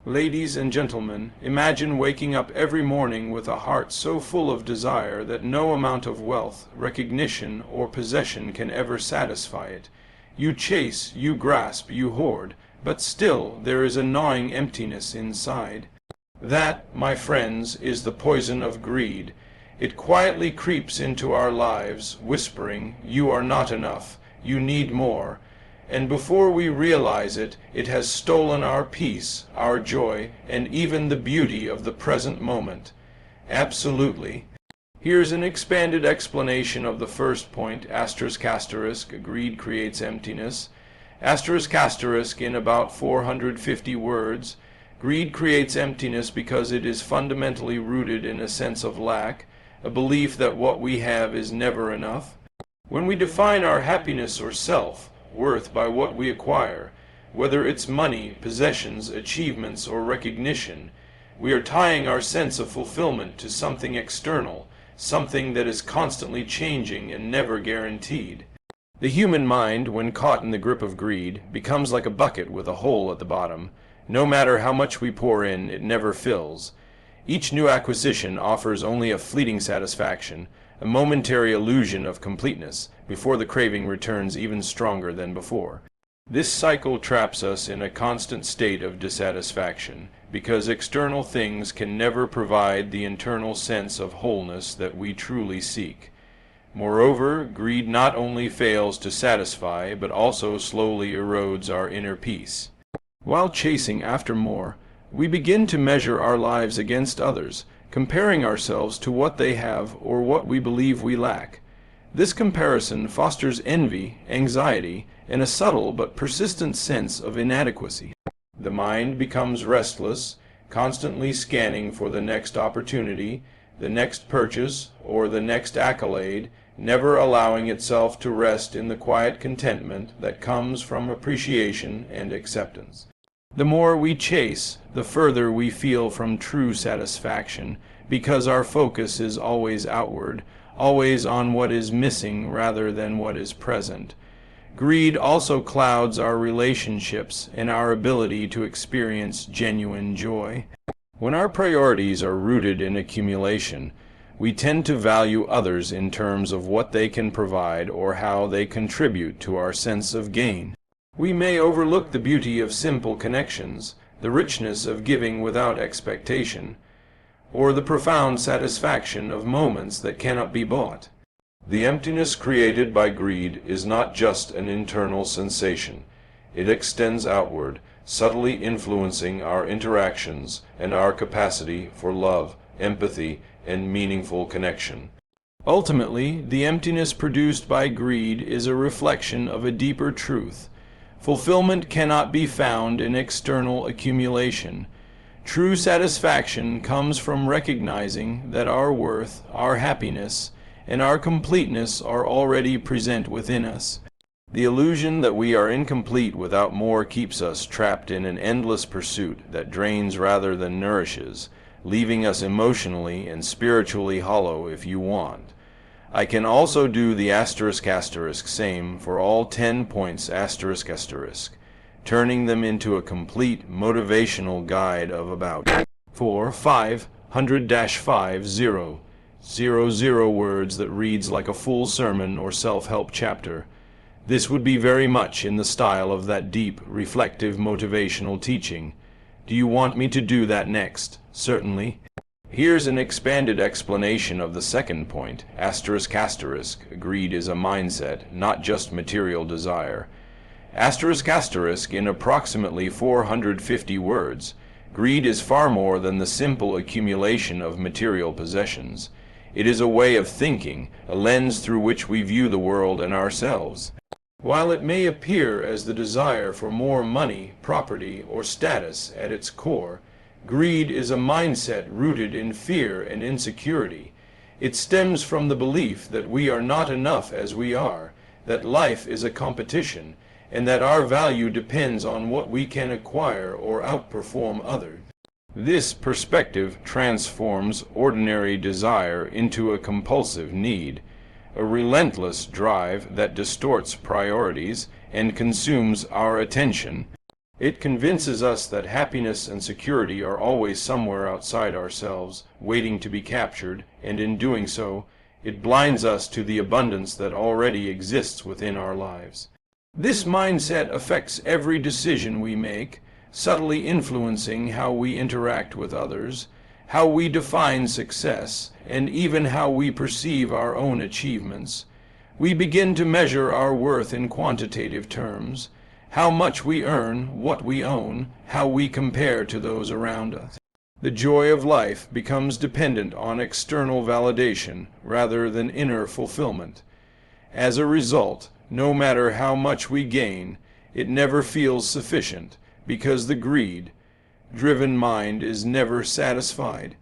Ladies and gentlemen, imagine waking up every morning with a heart so full of desire that no amount of wealth, recognition, or possession can ever satisfy it. You chase, you grasp, you hoard, but still there is a gnawing emptiness inside. That, my friends, is the poison of greed. It quietly creeps into our lives, whispering, "You are not enough, you need more." And before we realize it, it has stolen our peace, our joy, and even the beauty of the present moment. Absolutely. Here's an expanded explanation of the first point, ***, greed creates emptiness. ***, in about 450 words, greed creates emptiness because it is fundamentally rooted in a sense of lack, a belief that what we have is never enough. When we define our happiness or self-worth by what we acquire, whether it's money, possessions, achievements, or recognition, we are tying our sense of fulfillment to something external, something that is constantly changing and never guaranteed. The human mind, when caught in the grip of greed, becomes like a bucket with a hole at the bottom. No matter how much we pour in, it never fills. Each new acquisition offers only a fleeting satisfaction, a momentary illusion of completeness, before the craving returns even stronger than before. This cycle traps us in a constant state of dissatisfaction, because external things can never provide the internal sense of wholeness that we truly seek. Moreover, greed not only fails to satisfy, but also slowly erodes our inner peace. While chasing after more, we begin to measure our lives against others, comparing ourselves to what they have or what we believe we lack. This comparison fosters envy, anxiety, and a subtle but persistent sense of inadequacy. The mind becomes restless, constantly scanning for the next opportunity, the next purchase, or the next accolade, never allowing itself to rest in the quiet contentment that comes from appreciation and acceptance. The more we chase, the further we feel from true satisfaction, because our focus is always outward, always on what is missing rather than what is present. Greed also clouds our relationships and our ability to experience genuine joy. When our priorities are rooted in accumulation, we tend to value others in terms of what they can provide or how they contribute to our sense of gain. We may overlook the beauty of simple connections, the richness of giving without expectation, or the profound satisfaction of moments that cannot be bought. The emptiness created by greed is not just an internal sensation. It extends outward, subtly influencing our interactions and our capacity for love, empathy, and meaningful connection. Ultimately, the emptiness produced by greed is a reflection of a deeper truth. Fulfillment cannot be found in external accumulation. True satisfaction comes from recognizing that our worth, our happiness, and our completeness are already present within us. The illusion that we are incomplete without more keeps us trapped in an endless pursuit that drains rather than nourishes, leaving us emotionally and spiritually hollow if you want. I can also do the *** same for all 10 points ***, turning them into a complete motivational guide of about 500-5000 words that reads like a full sermon or self-help chapter. This would be very much in the style of that deep, reflective, motivational teaching. Do you want me to do that next? Certainly. Here's an expanded explanation of the second point, ***, greed is a mindset, not just material desire. ***, in approximately 450 words, greed is far more than the simple accumulation of material possessions. It is a way of thinking, a lens through which we view the world and ourselves. While it may appear as the desire for more money, property, or status at its core, greed is a mindset rooted in fear and insecurity. It stems from the belief that we are not enough as we are, that life is a competition, and that our value depends on what we can acquire or outperform others. This perspective transforms ordinary desire into a compulsive need, a relentless drive that distorts priorities and consumes our attention. It convinces us that happiness and security are always somewhere outside ourselves, waiting to be captured, and in doing so, it blinds us to the abundance that already exists within our lives. This mindset affects every decision we make, subtly influencing how we interact with others, how we define success, and even how we perceive our own achievements. We begin to measure our worth in quantitative terms, how much we earn, what we own, how we compare to those around us. The joy of life becomes dependent on external validation rather than inner fulfillment. As a result, no matter how much we gain, it never feels sufficient, because the greed-driven mind is never satisfied.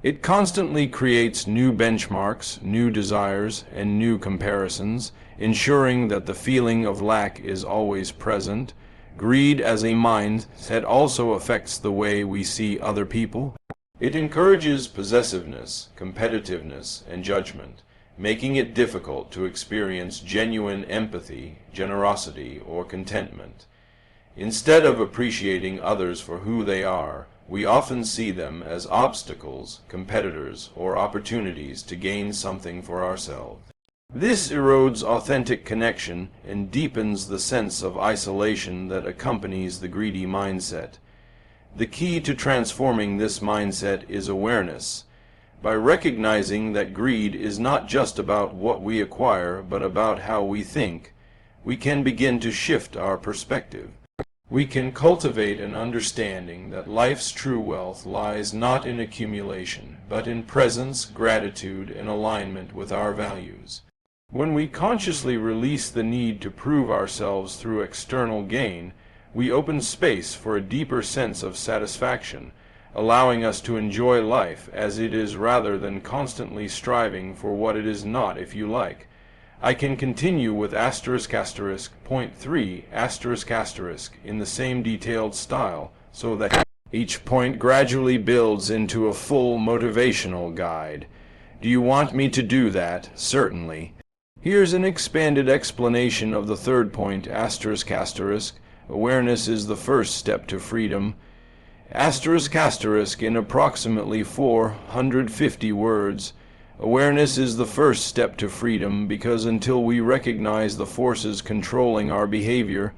It constantly creates new benchmarks, new desires, and new comparisons, ensuring that the feeling of lack is always present. Greed as a mindset also affects the way we see other people. It encourages possessiveness, competitiveness, and judgment, making it difficult to experience genuine empathy, generosity, or contentment. Instead of appreciating others for who they are, we often see them as obstacles, competitors, or opportunities to gain something for ourselves. This erodes authentic connection and deepens the sense of isolation that accompanies the greedy mindset. The key to transforming this mindset is awareness. By recognizing that greed is not just about what we acquire, but about how we think, we can begin to shift our perspective. We can cultivate an understanding that life's true wealth lies not in accumulation, but in presence, gratitude, and alignment with our values. When we consciously release the need to prove ourselves through external gain, we open space for a deeper sense of satisfaction, allowing us to enjoy life as it is rather than constantly striving for what it is not, if you like. I can continue with point 3 in the same detailed style, so that each point gradually builds into a full motivational guide. Do you want me to do that? Certainly. Here's an expanded explanation of the third point, awareness is the first step to freedom. In approximately 450 words, awareness is the first step to freedom because until we recognize the forces controlling our behavior,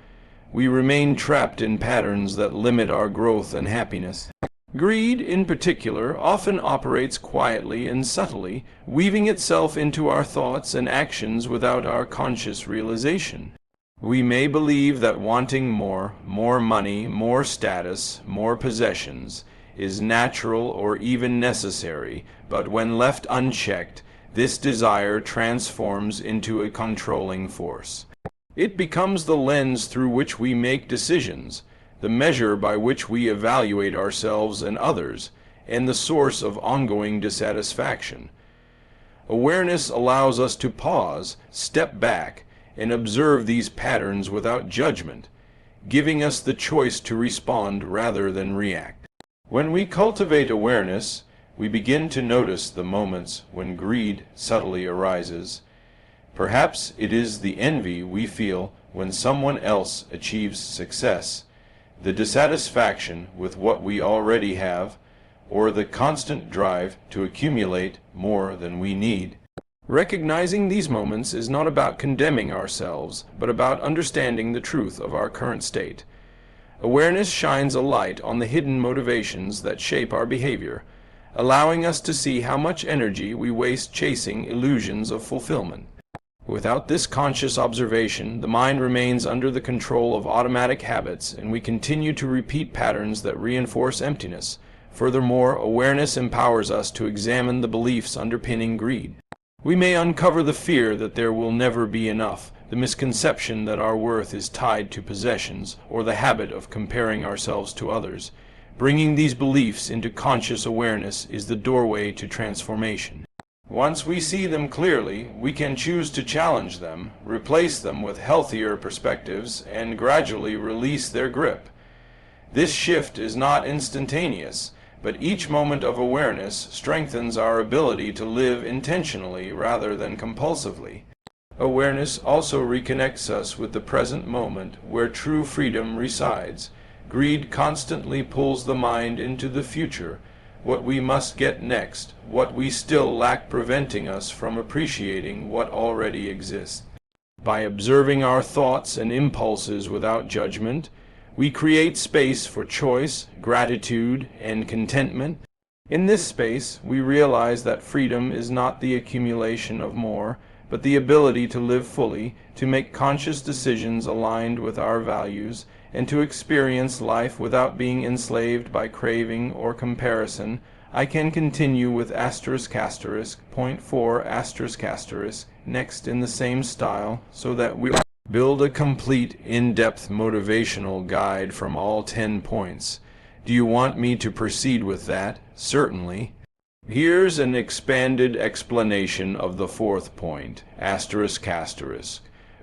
we remain trapped in patterns that limit our growth and happiness. Greed, in particular, often operates quietly and subtly, weaving itself into our thoughts and actions without our conscious realization. We may believe that wanting more money, more status, more possessions, is natural or even necessary, but when left unchecked, this desire transforms into a controlling force. It becomes the lens through which we make decisions, the measure by which we evaluate ourselves and others, and the source of ongoing dissatisfaction. Awareness allows us to pause, step back, and observe these patterns without judgment, giving us the choice to respond rather than react. When we cultivate awareness, we begin to notice the moments when greed subtly arises. Perhaps it is the envy we feel when someone else achieves success, the dissatisfaction with what we already have, or the constant drive to accumulate more than we need. Recognizing these moments is not about condemning ourselves, but about understanding the truth of our current state. Awareness shines a light on the hidden motivations that shape our behavior, allowing us to see how much energy we waste chasing illusions of fulfillment. Without this conscious observation, the mind remains under the control of automatic habits, and we continue to repeat patterns that reinforce emptiness. Furthermore, awareness empowers us to examine the beliefs underpinning greed. We may uncover the fear that there will never be enough, the misconception that our worth is tied to possessions, or the habit of comparing ourselves to others. Bringing these beliefs into conscious awareness is the doorway to transformation. Once we see them clearly, we can choose to challenge them, replace them with healthier perspectives, and gradually release their grip. This shift is not instantaneous, but each moment of awareness strengthens our ability to live intentionally rather than compulsively. Awareness also reconnects us with the present moment where true freedom resides. Greed constantly pulls the mind into the future, what we must get next, what we still lack, preventing us from appreciating what already exists. By observing our thoughts and impulses without judgment, we create space for choice, gratitude, and contentment. In this space, we realize that freedom is not the accumulation of more, but the ability to live fully, to make conscious decisions aligned with our values, and to experience life without being enslaved by craving or comparison. I can continue with point 4 next in the same style, so that we build a complete, in-depth motivational guide from all 10 points. Do you want me to proceed with that? Certainly. Here's an expanded explanation of the 4th point,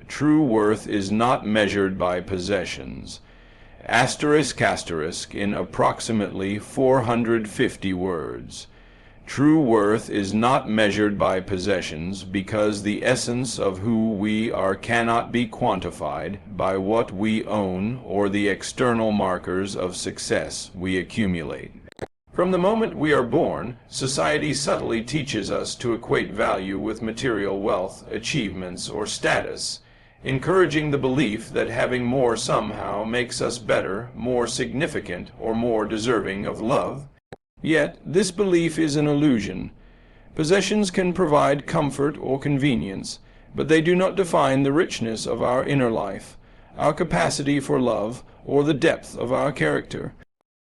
True worth is not measured by possessions. In approximately 450 words. True worth is not measured by possessions because the essence of who we are cannot be quantified by what we own or the external markers of success we accumulate. From the moment we are born, society subtly teaches us to equate value with material wealth, achievements, or status, encouraging the belief that having more somehow makes us better, more significant, or more deserving of love. Yet, this belief is an illusion. Possessions can provide comfort or convenience, but they do not define the richness of our inner life, our capacity for love, or the depth of our character.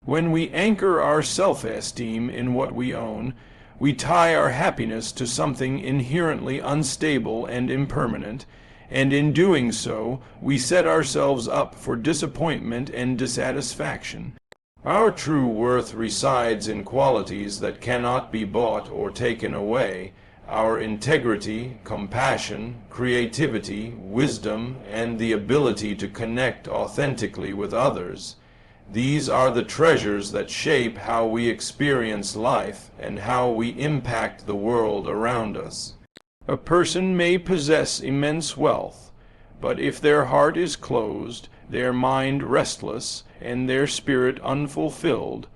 When we anchor our self-esteem in what we own, we tie our happiness to something inherently unstable and impermanent, and in doing so, we set ourselves up for disappointment and dissatisfaction. Our true worth resides in qualities that cannot be bought or taken away. Our integrity, compassion, creativity, wisdom, and the ability to connect authentically with others. These are the treasures that shape how we experience life and how we impact the world around us. A person may possess immense wealth, but if their heart is closed, their mind restless, and their spirit unfulfilled,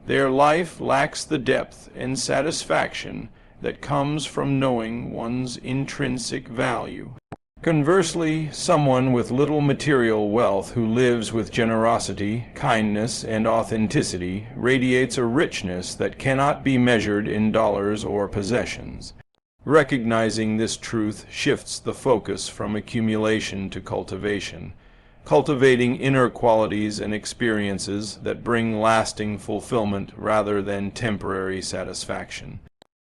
their life lacks the depth and satisfaction that comes from knowing one's intrinsic value. Conversely, someone with little material wealth who lives with generosity, kindness, and authenticity radiates a richness that cannot be measured in dollars or possessions. Recognizing this truth shifts the focus from accumulation to cultivation, cultivating inner qualities and experiences that bring lasting fulfillment rather than temporary satisfaction.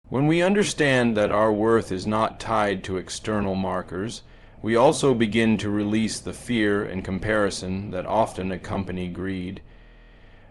When we understand that our worth is not tied to external markers, we also begin to release the fear and comparison that often accompany greed.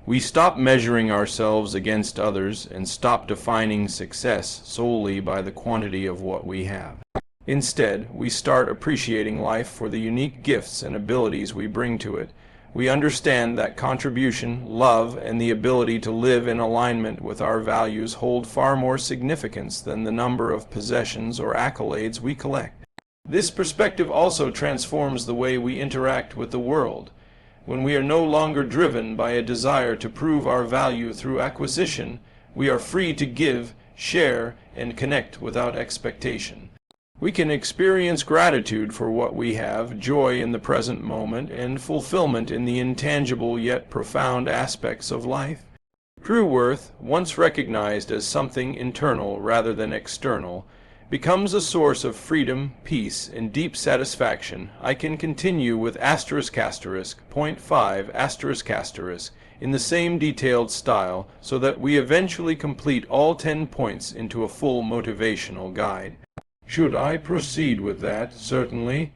We stop measuring ourselves against others and stop defining success solely by the quantity of what we have. Instead, we start appreciating life for the unique gifts and abilities we bring to it. We understand that contribution, love, and the ability to live in alignment with our values hold far more significance than the number of possessions or accolades we collect. This perspective also transforms the way we interact with the world. When we are no longer driven by a desire to prove our value through acquisition, we are free to give, share, and connect without expectation. We can experience gratitude for what we have, joy in the present moment, and fulfillment in the intangible yet profound aspects of life. True worth, once recognized as something internal rather than external, becomes a source of freedom, peace, and deep satisfaction. I can continue with point 5 in the same detailed style so that we eventually complete all 10 points into a full motivational guide. Should I proceed with that? Certainly.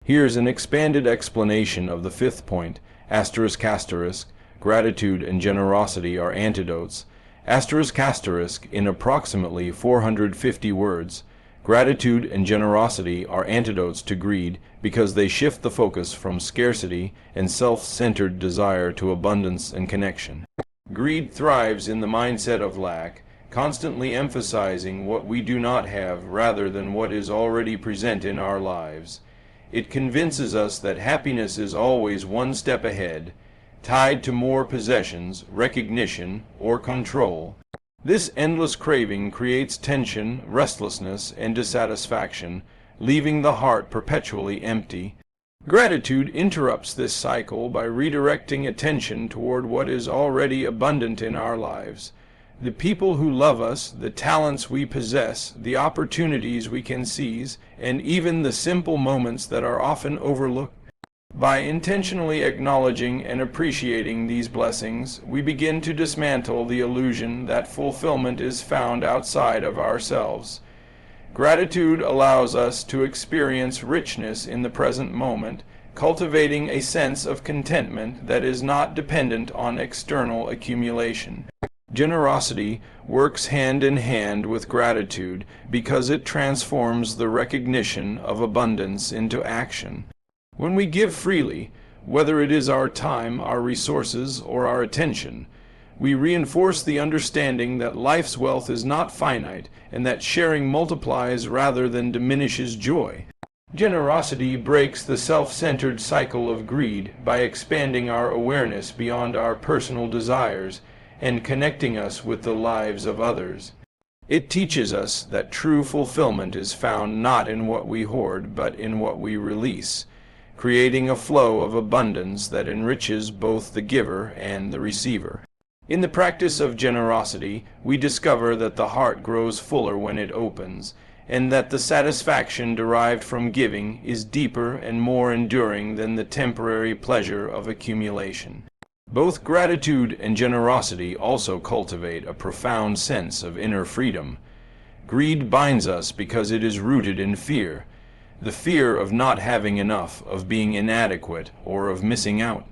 Here's an expanded explanation of the 5th point, gratitude and generosity are antidotes. In approximately 450 words. Gratitude and generosity are antidotes to greed because they shift the focus from scarcity and self-centered desire to abundance and connection. Greed thrives in the mindset of lack, constantly emphasizing what we do not have rather than what is already present in our lives. It convinces us that happiness is always one step ahead. tied to more possessions, recognition, or control. This endless craving creates tension, restlessness, and dissatisfaction, leaving the heart perpetually empty. Gratitude interrupts this cycle by redirecting attention toward what is already abundant in our lives. The people who love us, the talents we possess, the opportunities we can seize, and even the simple moments that are often overlooked. By intentionally acknowledging and appreciating these blessings, we begin to dismantle the illusion that fulfillment is found outside of ourselves. Gratitude allows us to experience richness in the present moment, cultivating a sense of contentment that is not dependent on external accumulation. Generosity works hand in hand with gratitude because it transforms the recognition of abundance into action. When we give freely, whether it is our time, our resources, or our attention, we reinforce the understanding that life's wealth is not finite and that sharing multiplies rather than diminishes joy. Generosity breaks the self-centered cycle of greed by expanding our awareness beyond our personal desires and connecting us with the lives of others. It teaches us that true fulfillment is found not in what we hoard, but in what we release, creating a flow of abundance that enriches both the giver and the receiver. In the practice of generosity, we discover that the heart grows fuller when it opens, and that the satisfaction derived from giving is deeper and more enduring than the temporary pleasure of accumulation. Both gratitude and generosity also cultivate a profound sense of inner freedom. Greed binds us because it is rooted in fear, the fear of not having enough, of being inadequate, or of missing out.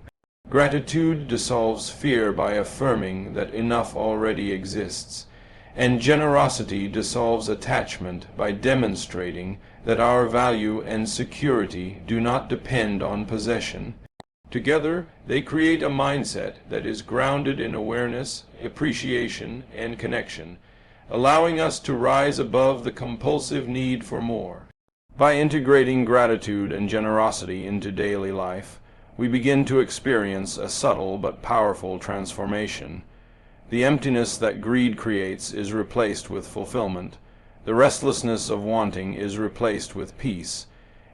Gratitude dissolves fear by affirming that enough already exists, and generosity dissolves attachment by demonstrating that our value and security do not depend on possession. Together, they create a mindset that is grounded in awareness, appreciation, and connection, allowing us to rise above the compulsive need for more. By integrating gratitude and generosity into daily life, we begin to experience a subtle but powerful transformation. The emptiness that greed creates is replaced with fulfillment, the restlessness of wanting is replaced with peace,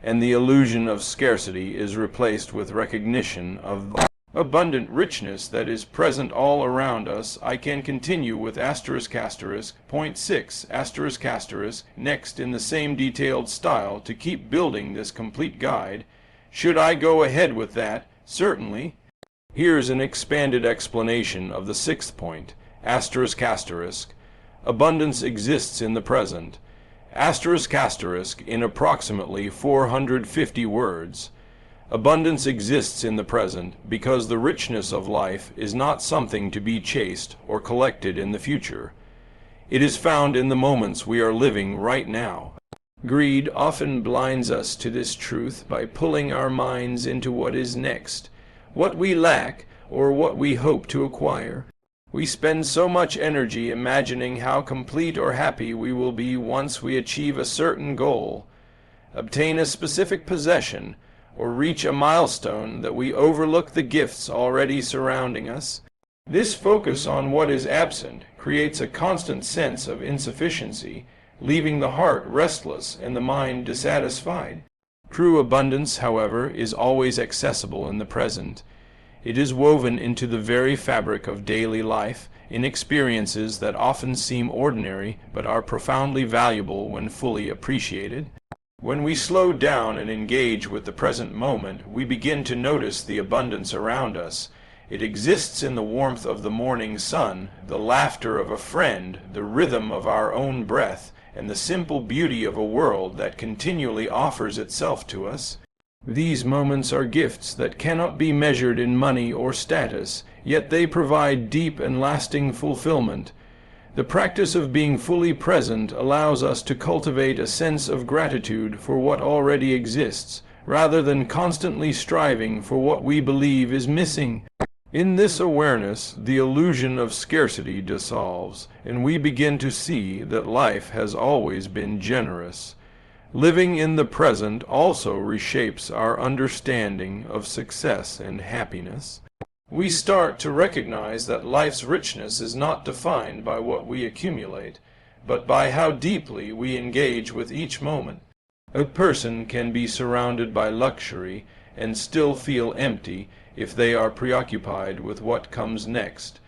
and the illusion of scarcity is replaced with recognition of the abundant richness that is present all around us. I can continue with point 6 next in the same detailed style to keep building this complete guide. Should I go ahead with that? Certainly. Here's an expanded explanation of the 6th point, abundance exists in the present. In approximately 450 words. Abundance exists in the present because the richness of life is not something to be chased or collected in the future. It is found in the moments we are living right now. Greed often blinds us to this truth by pulling our minds into what is next, what we lack, or what we hope to acquire. We spend so much energy imagining how complete or happy we will be once we achieve a certain goal, obtain a specific possession, or reach a milestone that we overlook the gifts already surrounding us. This focus on what is absent creates a constant sense of insufficiency, leaving the heart restless and the mind dissatisfied. True abundance, however, is always accessible in the present. It is woven into the very fabric of daily life, in experiences that often seem ordinary but are profoundly valuable when fully appreciated. When we slow down and engage with the present moment, we begin to notice the abundance around us. It exists in the warmth of the morning sun, the laughter of a friend, the rhythm of our own breath, and the simple beauty of a world that continually offers itself to us. These moments are gifts that cannot be measured in money or status, yet they provide deep and lasting fulfillment. The practice of being fully present allows us to cultivate a sense of gratitude for what already exists, rather than constantly striving for what we believe is missing. In this awareness, the illusion of scarcity dissolves, and we begin to see that life has always been generous. Living in the present also reshapes our understanding of success and happiness. we start to recognize that life's richness is not defined by what we accumulate, but by how deeply we engage with each moment. A person can be surrounded by luxury and still feel empty if they are preoccupied with what comes next,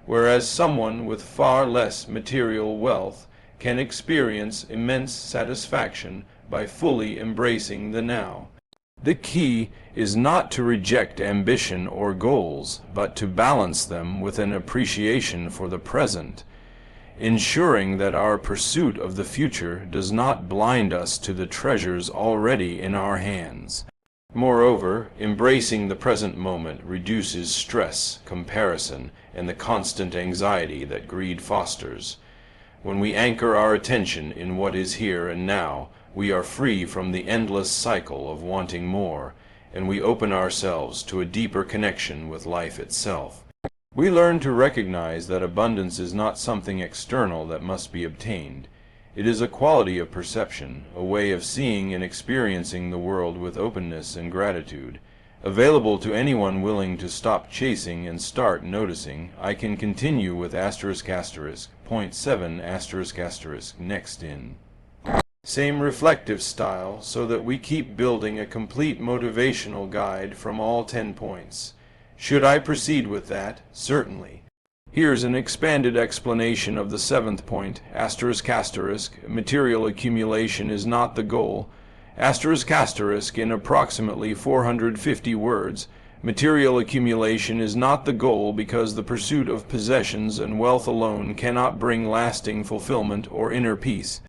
whereas someone with far less material wealth can experience immense satisfaction by fully embracing the now. The key is not to reject ambition or goals, but to balance them with an appreciation for the present, ensuring that our pursuit of the future does not blind us to the treasures already in our hands. Moreover, embracing the present moment reduces stress, comparison, and the constant anxiety that greed fosters. When we anchor our attention in what is here and now, we are free from the endless cycle of wanting more, and we open ourselves to a deeper connection with life itself. We learn to recognize that abundance is not something external that must be obtained. It is a quality of perception, a way of seeing and experiencing the world with openness and gratitude. Available to anyone willing to stop chasing and start noticing. I can continue with point 7 next in. Same reflective style, so that we keep building a complete motivational guide from all 10 points. Should I proceed with that? Certainly. Here's an expanded explanation of the 7th point, material accumulation is not the goal. In approximately 450 words, material accumulation is not the goal because the pursuit of possessions and wealth alone cannot bring lasting fulfillment or inner peace.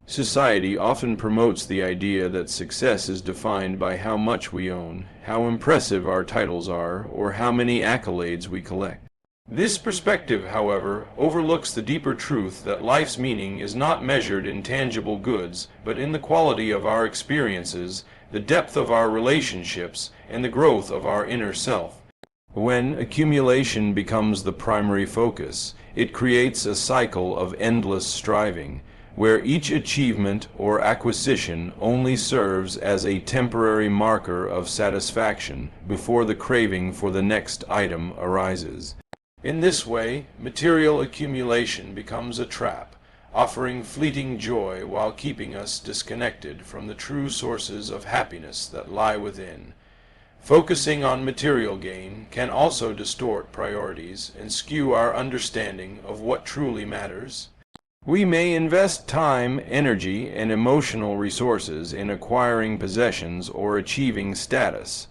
Society often promotes the idea that success is defined by how much we own, how impressive our titles are, or how many accolades we collect. This perspective, however, overlooks the deeper truth that life's meaning is not measured in tangible goods, but in the quality of our experiences, the depth of our relationships, and the growth of our inner self. When accumulation becomes the primary focus, it creates a cycle of endless striving, where each achievement or acquisition only serves as a temporary marker of satisfaction before the craving for the next item arises. In this way, material accumulation becomes a trap, offering fleeting joy while keeping us disconnected from the true sources of happiness that lie within. Focusing on material gain can also distort priorities and skew our understanding of what truly matters. We may invest time, energy, and emotional resources in acquiring possessions or achieving status,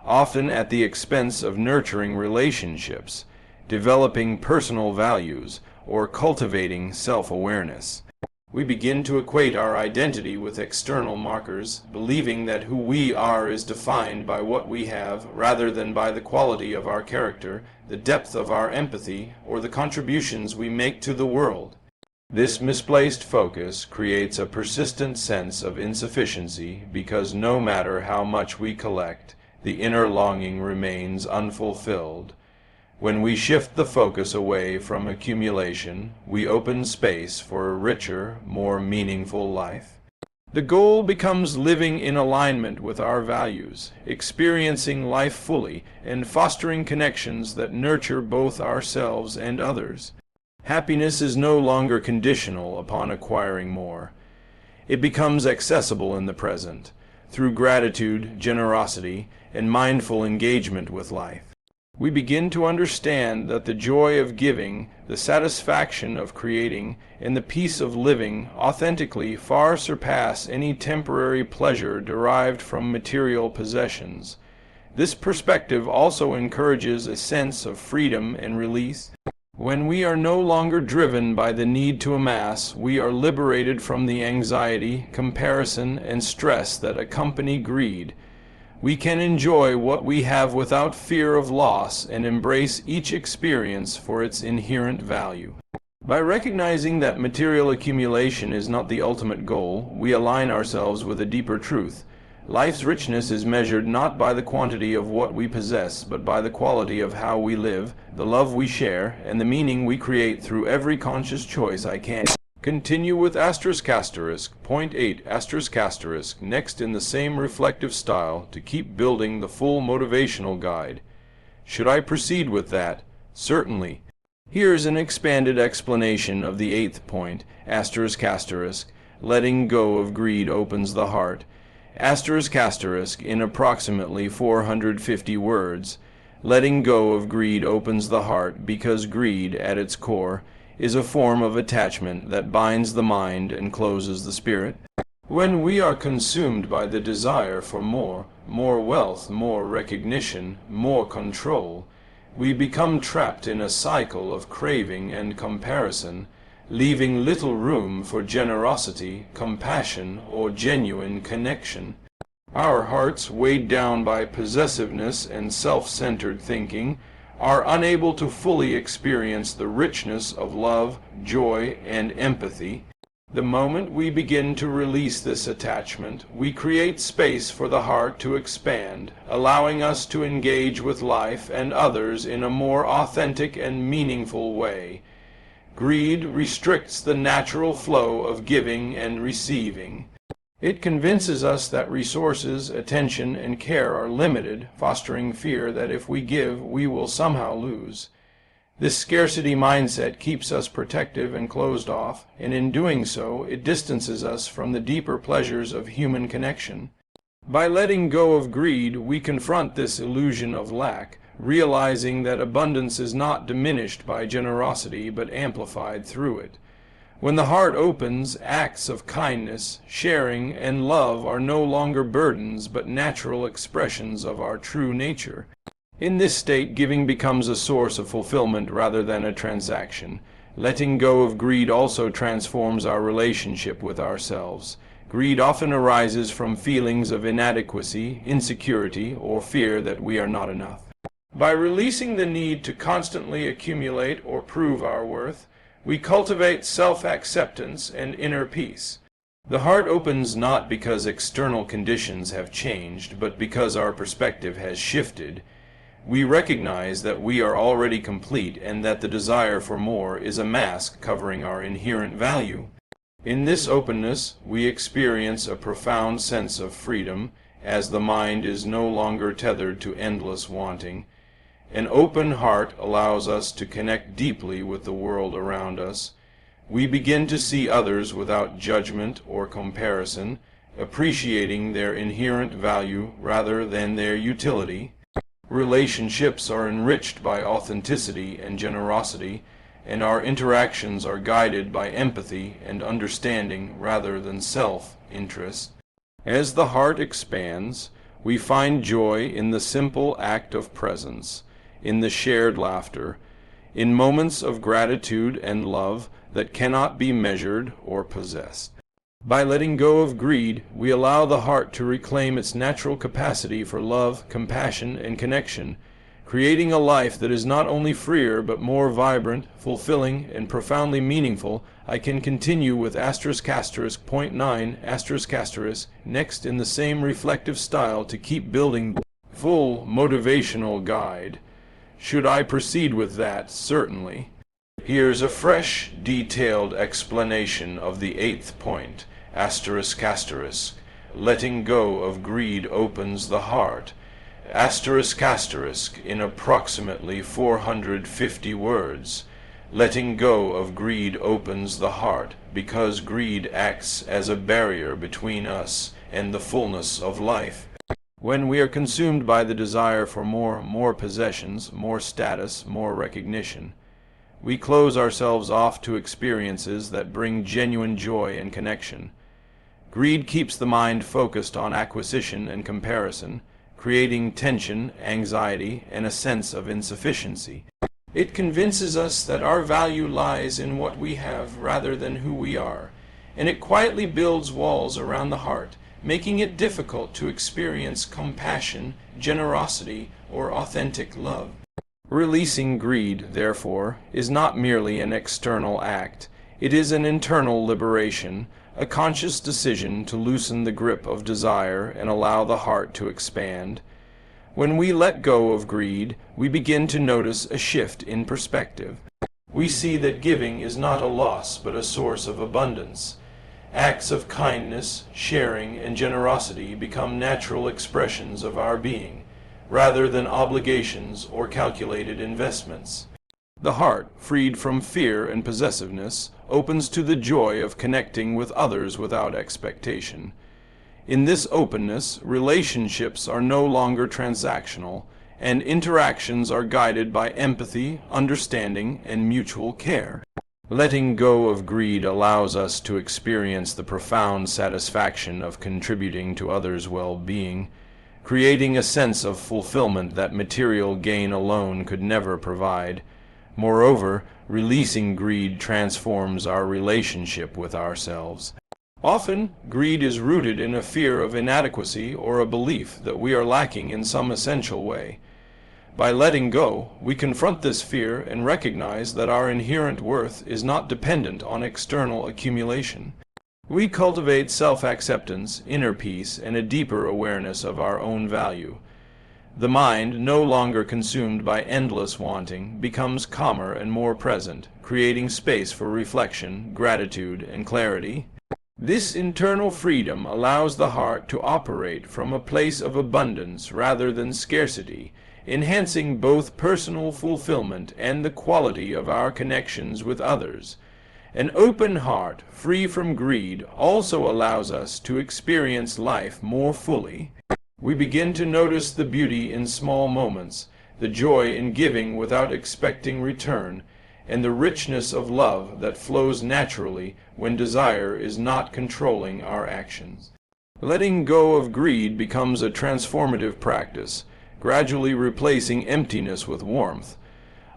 often at the expense of nurturing relationships, developing personal values, or cultivating self-awareness. We begin to equate our identity with external markers, believing that who we are is defined by what we have rather than by the quality of our character, the depth of our empathy, or the contributions we make to the world. This misplaced focus creates a persistent sense of insufficiency because no matter how much we collect, the inner longing remains unfulfilled. When we shift the focus away from accumulation, we open space for a richer, more meaningful life. The goal becomes living in alignment with our values, experiencing life fully, and fostering connections that nurture both ourselves and others. Happiness is no longer conditional upon acquiring more. It becomes accessible in the present, through gratitude, generosity, and mindful engagement with life. We begin to understand that the joy of giving, the satisfaction of creating, and the peace of living authentically far surpass any temporary pleasure derived from material possessions. This perspective also encourages a sense of freedom and release. When we are no longer driven by the need to amass, we are liberated from the anxiety, comparison, and stress that accompany greed. We can enjoy what we have without fear of loss and embrace each experience for its inherent value. By recognizing that material accumulation is not the ultimate goal, we align ourselves with a deeper truth. Life's richness is measured not by the quantity of what we possess, but by the quality of how we live, the love we share, and the meaning we create through every conscious choice I can. Continue with point 8 next in the same reflective style to keep building the full motivational guide. Should I proceed with that? Certainly. Here's an expanded explanation of the 8th point, ***, letting go of greed opens the heart. ***, in approximately 450 words, letting go of greed opens the heart because greed, at its core, is a form of attachment that binds the mind and closes the spirit. When we are consumed by the desire for more wealth, more recognition, more control, we become trapped in a cycle of craving and comparison, leaving little room for generosity, compassion, or genuine connection. Our hearts, weighed down by possessiveness and self-centered thinking, are unable to fully experience the richness of love, joy, and empathy. The moment we begin to release this attachment, we create space for the heart to expand, allowing us to engage with life and others in a more authentic and meaningful way. Greed restricts the natural flow of giving and receiving. It convinces us that resources, attention, and care are limited, fostering fear that if we give, we will somehow lose. This scarcity mindset keeps us protective and closed off, and in doing so, it distances us from the deeper pleasures of human connection. By letting go of greed, we confront this illusion of lack, realizing that abundance is not diminished by generosity but amplified through it. When the heart opens, acts of kindness, sharing, and love are no longer burdens but natural expressions of our true nature. In this state, giving becomes a source of fulfillment rather than a transaction. Letting go of greed also transforms our relationship with ourselves. Greed often arises from feelings of inadequacy, insecurity, or fear that we are not enough. By releasing the need to constantly accumulate or prove our worth, we cultivate self-acceptance and inner peace. The heart opens not because external conditions have changed, but because our perspective has shifted. We recognize that we are already complete and that the desire for more is a mask covering our inherent value. In this openness, we experience a profound sense of freedom, as the mind is no longer tethered to endless wanting. An open heart allows us to connect deeply with the world around us. We begin to see others without judgment or comparison, appreciating their inherent value rather than their utility. Relationships are enriched by authenticity and generosity, and our interactions are guided by empathy and understanding rather than self-interest. As the heart expands, we find joy in the simple act of presence, in the shared laughter, in moments of gratitude and love that cannot be measured or possessed. By letting go of greed, we allow the heart to reclaim its natural capacity for love, compassion, and connection, creating a life that is not only freer but more vibrant, fulfilling, and profoundly meaningful. I can continue with ***point 9 ***, next in the same reflective style to keep building full motivational guide. Should I proceed with that? Certainly. Here's a fresh, detailed explanation of the 8th point, ***, letting go of greed opens the heart. ***, in approximately 450 words, letting go of greed opens the heart because greed acts as a barrier between us and the fullness of life. When we are consumed by the desire for more possessions, more status, more recognition, we close ourselves off to experiences that bring genuine joy and connection. Greed keeps the mind focused on acquisition and comparison, creating tension, anxiety, and a sense of insufficiency. It convinces us that our value lies in what we have rather than who we are, and it quietly builds walls around the heart, making it difficult to experience compassion, generosity, or authentic love. Releasing greed, therefore, is not merely an external act. It is an internal liberation, a conscious decision to loosen the grip of desire and allow the heart to expand. When we let go of greed, we begin to notice a shift in perspective. We see that giving is not a loss but a source of abundance. Acts of kindness, sharing, and generosity become natural expressions of our being. rather than obligations or calculated investments. The heart, freed from fear and possessiveness, opens to the joy of connecting with others without expectation. In this openness, relationships are no longer transactional, and interactions are guided by empathy, understanding, and mutual care. Letting go of greed allows us to experience the profound satisfaction of contributing to others' well-being, creating a sense of fulfillment that material gain alone could never provide. Moreover, releasing greed transforms our relationship with ourselves. Often, greed is rooted in a fear of inadequacy or a belief that we are lacking in some essential way. By letting go, we confront this fear and recognize that our inherent worth is not dependent on external accumulation. We cultivate self-acceptance, inner peace, and a deeper awareness of our own value. The mind, no longer consumed by endless wanting, becomes calmer and more present, creating space for reflection, gratitude, and clarity. This internal freedom allows the heart to operate from a place of abundance rather than scarcity, enhancing both personal fulfillment and the quality of our connections with others. An open heart, free from greed, also allows us to experience life more fully. We begin to notice the beauty in small moments, the joy in giving without expecting return, and the richness of love that flows naturally when desire is not controlling our actions. Letting go of greed becomes a transformative practice, gradually replacing emptiness with warmth,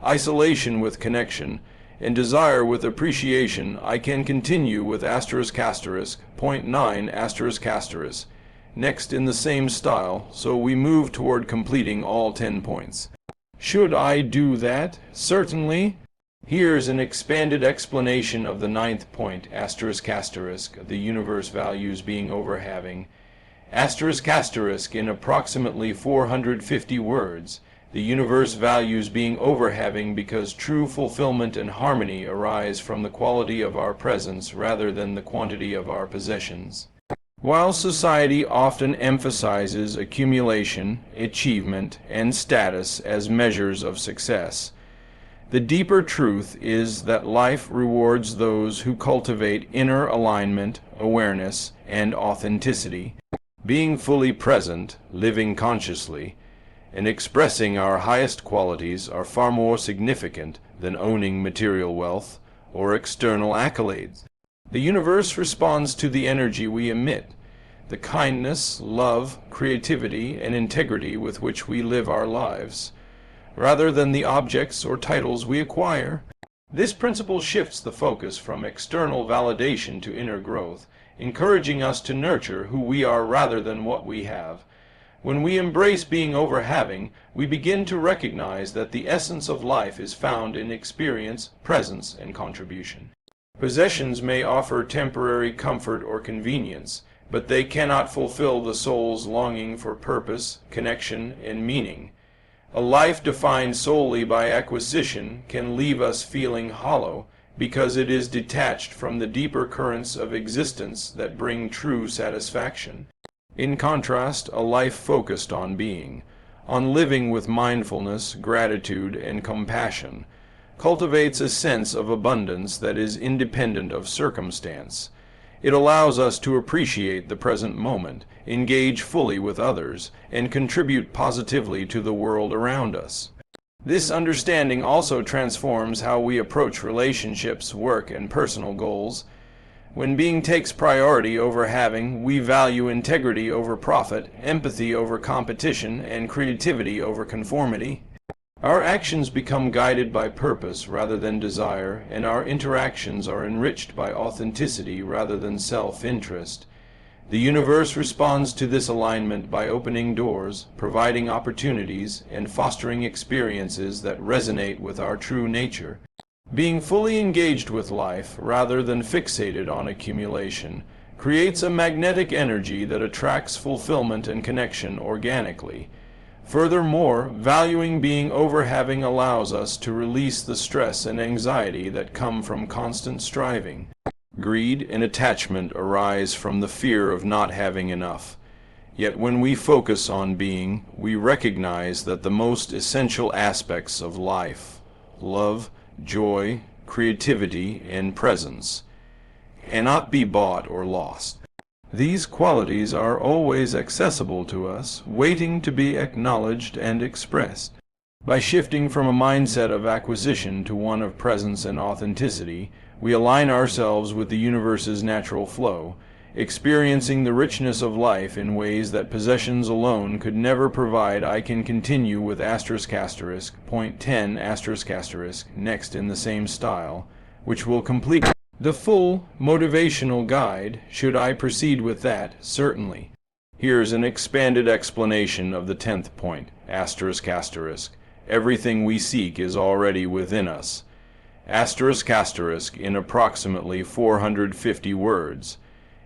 isolation with connection, and desire with appreciation. I can continue with point 9 *. Next in the same style, so we move toward completing all 10 points. Should I do that? Certainly. Here's an expanded explanation of the 9th point, **, the universe values being over having. In approximately 450 words, the universe values being over having because true fulfillment and harmony arise from the quality of our presence rather than the quantity of our possessions. While society often emphasizes accumulation, achievement, and status as measures of success, the deeper truth is that life rewards those who cultivate inner alignment, awareness, and authenticity. Being fully present, living consciously, and expressing our highest qualities are far more significant than owning material wealth or external accolades. The universe responds to the energy we emit, the kindness, love, creativity, and integrity with which we live our lives, rather than the objects or titles we acquire. This principle shifts the focus from external validation to inner growth, encouraging us to nurture who we are rather than what we have. When we embrace being over having, we begin to recognize that the essence of life is found in experience, presence, and contribution. Possessions may offer temporary comfort or convenience, but they cannot fulfill the soul's longing for purpose, connection, and meaning. A life defined solely by acquisition can leave us feeling hollow because it is detached from the deeper currents of existence that bring true satisfaction. In contrast, a life focused on being, on living with mindfulness, gratitude, and compassion, cultivates a sense of abundance that is independent of circumstance. It allows us to appreciate the present moment, engage fully with others, and contribute positively to the world around us. This understanding also transforms how we approach relationships, work, and personal goals. When being takes priority over having, we value integrity over profit, empathy over competition, and creativity over conformity. Our actions become guided by purpose rather than desire, and our interactions are enriched by authenticity rather than self-interest. The universe responds to this alignment by opening doors, providing opportunities, and fostering experiences that resonate with our true nature. Being fully engaged with life, rather than fixated on accumulation, creates a magnetic energy that attracts fulfillment and connection organically. Furthermore, valuing being over having allows us to release the stress and anxiety that come from constant striving. Greed and attachment arise from the fear of not having enough. Yet when we focus on being, we recognize that the most essential aspects of life, love, joy, creativity, and presence, cannot be bought or lost. These qualities are always accessible to us, waiting to be acknowledged and expressed. By shifting from a mindset of acquisition to one of presence and authenticity, we align ourselves with the universe's natural flow, experiencing the richness of life in ways that possessions alone could never provide. I can continue with point 10 next in the same style, which will complete the full motivational guide. Should I proceed with that? Certainly. Here's an expanded explanation of the 10th point, everything we seek is already within us. In approximately 450 words.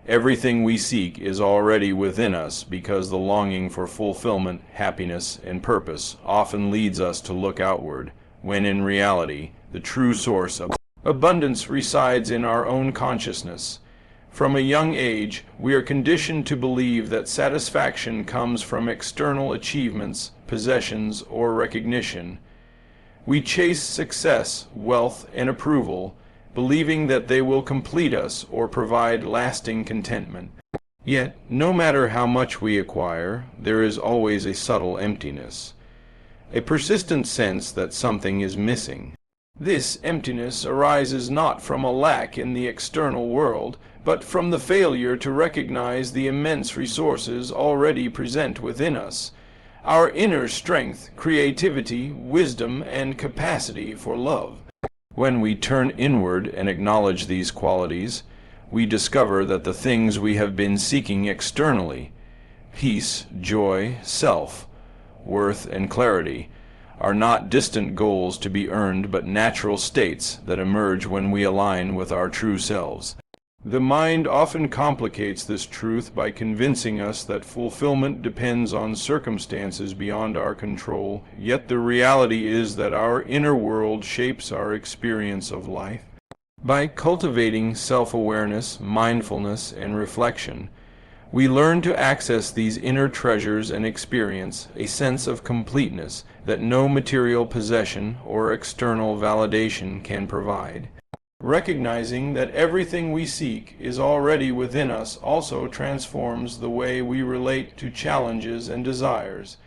Everything we seek is already within us because the longing for fulfillment, happiness, and purpose often leads us to look outward, when in reality, the true source of abundance resides in our own consciousness. From a young age, we are conditioned to believe that satisfaction comes from external achievements, possessions, or recognition. We chase success, wealth, and approval, believing that they will complete us or provide lasting contentment. Yet, no matter how much we acquire, there is always a subtle emptiness, a persistent sense that something is missing. This emptiness arises not from a lack in the external world, but from the failure to recognize the immense resources already present within us. Our inner strength, creativity, wisdom, and capacity for love. When we turn inward and acknowledge these qualities, we discover that the things we have been seeking externally, peace, joy, self, worth, and clarity, are not distant goals to be earned but natural states that emerge when we align with our true selves. The mind often complicates this truth by convincing us that fulfillment depends on circumstances beyond our control, yet the reality is that our inner world shapes our experience of life. By cultivating self-awareness, mindfulness, and reflection, we learn to access these inner treasures and experience a sense of completeness that no material possession or external validation can provide. Recognizing that everything we seek is already within us also transforms the way we relate to challenges and desires.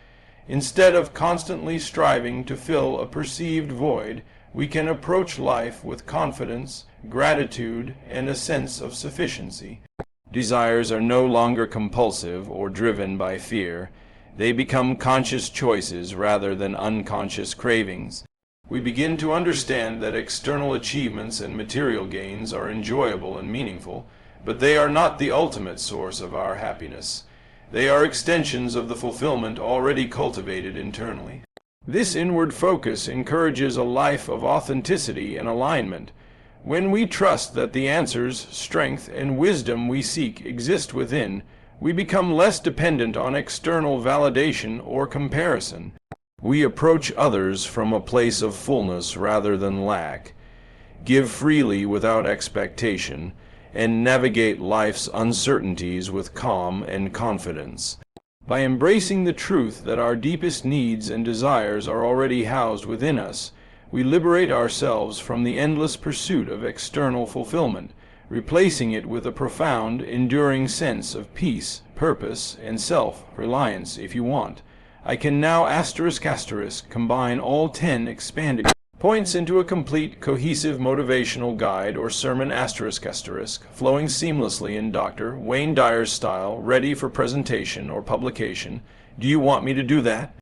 Instead of constantly striving to fill a perceived void, we can approach life with confidence, gratitude, and a sense of sufficiency. Desires are no longer compulsive or driven by fear. They become conscious choices rather than unconscious cravings. We begin to understand that external achievements and material gains are enjoyable and meaningful, but they are not the ultimate source of our happiness. They are extensions of the fulfillment already cultivated internally. This inward focus encourages a life of authenticity and alignment. When we trust that the answers, strength, and wisdom we seek exist within, we become less dependent on external validation or comparison. We approach others from a place of fullness rather than lack, give freely without expectation, and navigate life's uncertainties with calm and confidence. By embracing the truth that our deepest needs and desires are already housed within us, we liberate ourselves from the endless pursuit of external fulfillment, replacing it with a profound, enduring sense of peace, purpose, and self-reliance if you want. I can now combine all 10 expanded points into a complete, cohesive motivational guide or sermon flowing seamlessly in Dr. Wayne Dyer's style, ready for presentation or publication. Do you want me to do that?